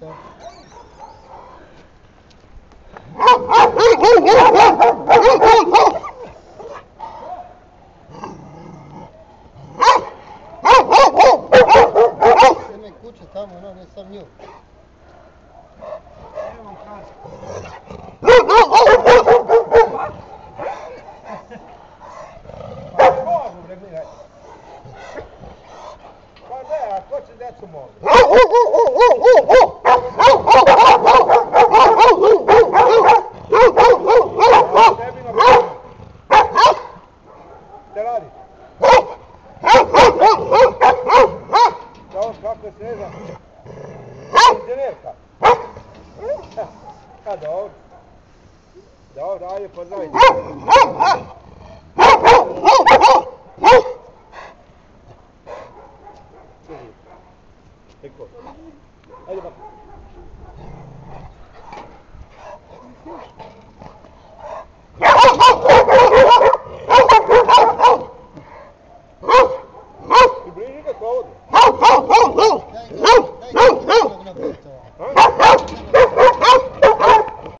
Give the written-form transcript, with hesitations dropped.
Então. Jedne kuće tamo, no, ne sam nju. Evo kaže. Pa mogu bre gledaj. Pa ne, a ko će djecu mogu? Tebi na pravo. Šta radiš? Da on kako je srežan? Inženjerka. A dobro. Dobro, ajde pozdravite. Eko. Ajde bak. Ti bliži kako ovdje?